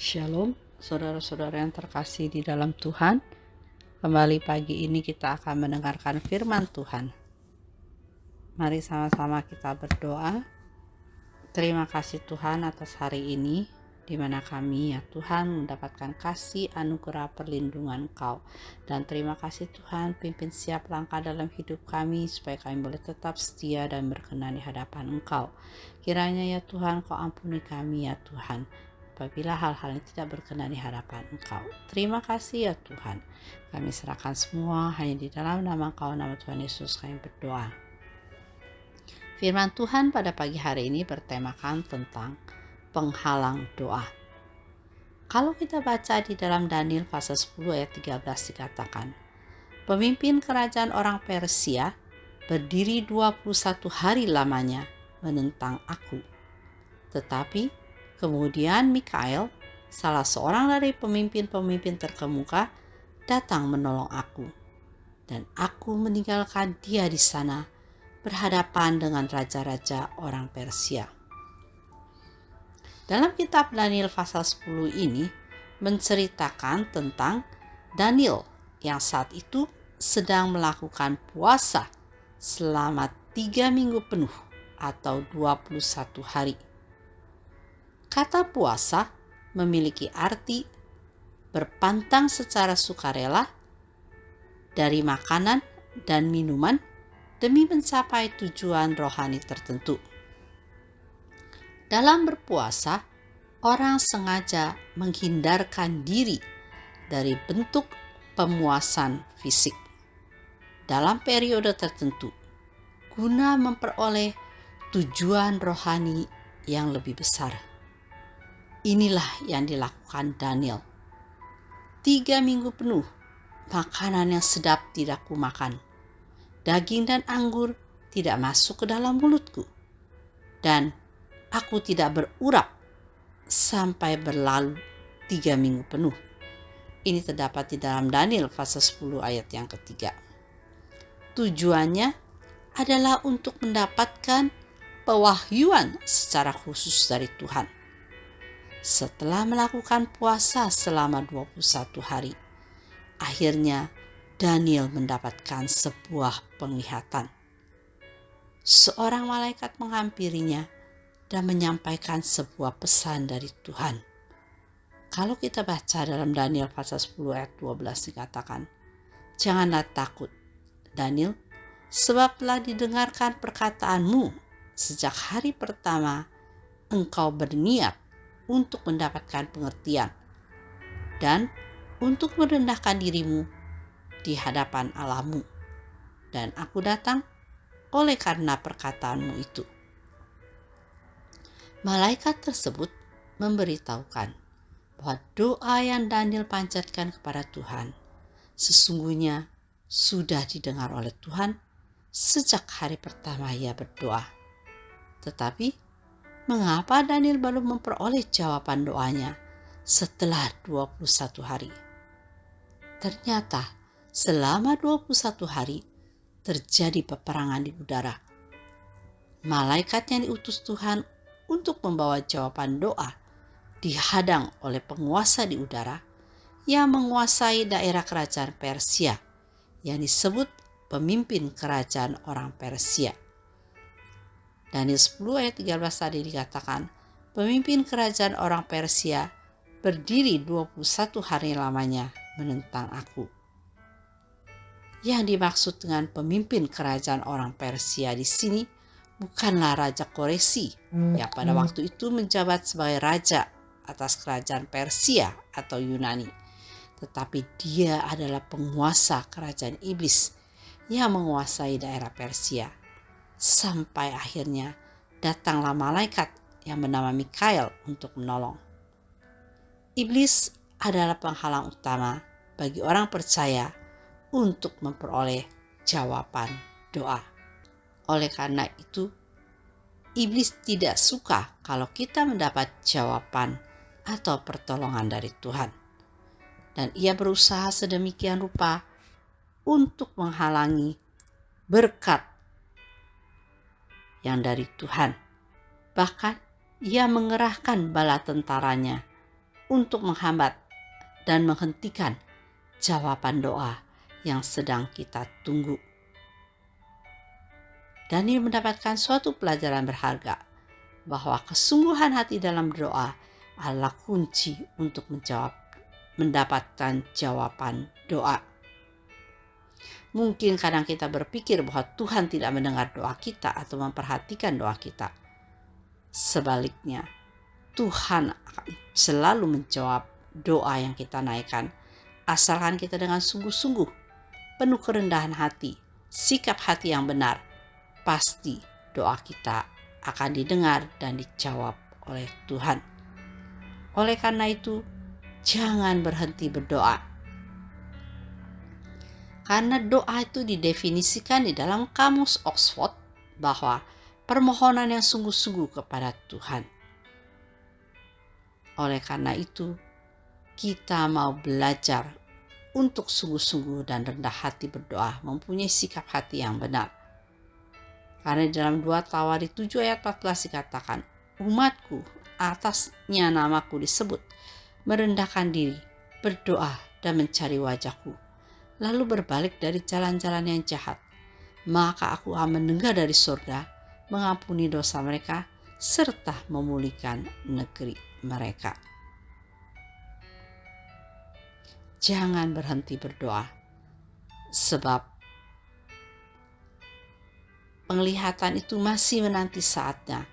Shalom, saudara-saudara yang terkasih di dalam Tuhan. Kembali pagi ini kita akan mendengarkan firman Tuhan. Mari sama-sama kita berdoa. Terima kasih Tuhan atas hari ini, di mana kami ya Tuhan mendapatkan kasih anugerah perlindungan Engkau. Dan terima kasih Tuhan, pimpin siap langkah dalam hidup kami, supaya kami boleh tetap setia dan berkenan di hadapan Engkau. Kiranya ya Tuhan, Kau ampuni kami ya Tuhan, apabila hal-hal yang tidak berkenan di hadapan Engkau. Terima kasih ya Tuhan. Kami serahkan semua hanya di dalam nama Engkau, nama Tuhan Yesus kami berdoa. Firman Tuhan pada pagi hari ini bertemakan tentang penghalang doa. Kalau kita baca di dalam Daniel pasal 10 ayat 13 dikatakan, pemimpin kerajaan orang Persia berdiri 21 hari lamanya menentang aku. Tetapi kemudian Mikael, salah seorang dari pemimpin-pemimpin terkemuka, datang menolong aku. Dan aku meninggalkan dia di sana berhadapan dengan raja-raja orang Persia. Dalam kitab Daniel pasal 10 ini menceritakan tentang Daniel yang saat itu sedang melakukan puasa selama 3 minggu penuh atau 21 hari. Kata puasa memiliki arti berpantang secara sukarela dari makanan dan minuman demi mencapai tujuan rohani tertentu. Dalam berpuasa, orang sengaja menghindarkan diri dari bentuk pemuasan fisik dalam periode tertentu, guna memperoleh tujuan rohani yang lebih besar. Inilah yang dilakukan Daniel. 3 minggu penuh, makanan yang sedap tidak kumakan. Daging dan anggur tidak masuk ke dalam mulutku. Dan aku tidak berurap sampai berlalu 3 minggu penuh. Ini terdapat di dalam Daniel pasal 10 ayat yang ketiga. Tujuannya adalah untuk mendapatkan pewahyuan secara khusus dari Tuhan. Setelah melakukan puasa selama 21 hari, akhirnya Daniel mendapatkan sebuah penglihatan. Seorang malaikat menghampirinya dan menyampaikan sebuah pesan dari Tuhan. Kalau kita baca dalam Daniel pasal 10 ayat 12 dikatakan, janganlah takut, Daniel, sebab telah didengarkan perkataanmu sejak hari pertama engkau berniat untuk mendapatkan pengertian dan untuk merendahkan dirimu di hadapan Allahmu. Dan aku datang oleh karena perkataanmu itu. Malaikat tersebut memberitahukan bahwa doa yang Daniel panjatkan kepada Tuhan sesungguhnya sudah didengar oleh Tuhan sejak hari pertama ia berdoa. Tetapi mengapa Daniel baru memperoleh jawaban doanya setelah 21 hari? Ternyata selama 21 hari terjadi peperangan di udara. Malaikat yang diutus Tuhan untuk membawa jawaban doa dihadang oleh penguasa di udara yang menguasai daerah kerajaan Persia yang disebut pemimpin kerajaan orang Persia. Daniel 10 ayat 13 tadi dikatakan, pemimpin kerajaan orang Persia berdiri 21 hari lamanya menentang aku. Yang dimaksud dengan pemimpin kerajaan orang Persia di sini bukanlah Raja Koresi yang pada waktu itu menjabat sebagai raja atas kerajaan Persia atau Yunani, tetapi dia adalah penguasa kerajaan iblis yang menguasai daerah Persia. Sampai akhirnya datanglah malaikat yang bernama Mikael untuk menolong. Iblis adalah penghalang utama bagi orang percaya untuk memperoleh jawaban doa. Oleh karena itu, iblis tidak suka kalau kita mendapat jawaban atau pertolongan dari Tuhan. Dan ia berusaha sedemikian rupa untuk menghalangi berkat yang dari Tuhan. Bahkan ia mengerahkan bala tentaranya untuk menghambat dan menghentikan jawaban doa yang sedang kita tunggu. Daniel mendapatkan suatu pelajaran berharga bahwa kesungguhan hati dalam doa adalah kunci untuk mendapatkan jawaban doa. Mungkin kadang kita berpikir bahwa Tuhan tidak mendengar doa kita atau memperhatikan doa kita. Sebaliknya, Tuhan akan selalu menjawab doa yang kita naikkan, asalkan kita dengan sungguh-sungguh, penuh kerendahan hati, sikap hati yang benar. Pasti doa kita akan didengar dan dijawab oleh Tuhan. Oleh karena itu, jangan berhenti berdoa. Karena doa itu didefinisikan di dalam kamus Oxford bahwa permohonan yang sungguh-sungguh kepada Tuhan. Oleh karena itu, kita mau belajar untuk sungguh-sungguh dan rendah hati berdoa, mempunyai sikap hati yang benar. Karena dalam 2 Tawarik 7 ayat 14 dikatakan, umatku atasnya namaku disebut, merendahkan diri, berdoa dan mencari wajahku, lalu berbalik dari jalan-jalan yang jahat, maka aku akan mendengar dari surga, mengampuni dosa mereka, serta memulihkan negeri mereka. Jangan berhenti berdoa, sebab penglihatan itu masih menanti saatnya,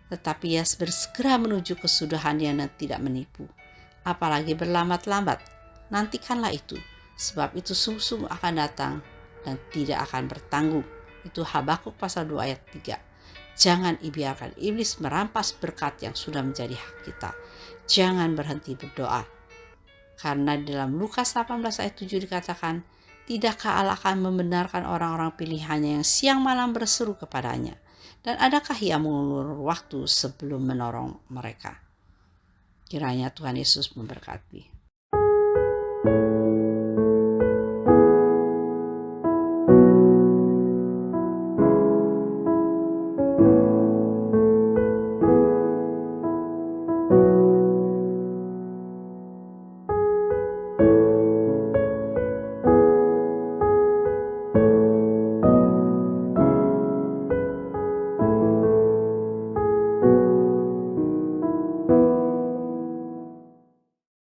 tetapi ia bersegera menuju kesudahan yang tidak menipu. Apalagi berlambat-lambat, nantikanlah itu, sebab itu sungguh-sungguh akan datang dan tidak akan bertanggung. Itu Habakuk pasal 2 ayat 3. Jangan biarkan iblis merampas berkat yang sudah menjadi hak kita. Jangan berhenti berdoa. Karena dalam Lukas 18 ayat 7 dikatakan, tidakkah Allah akan membenarkan orang-orang pilihannya yang siang malam berseru kepadanya? Dan adakah ia mengulur waktu sebelum menolong mereka? Kiranya Tuhan Yesus memberkati.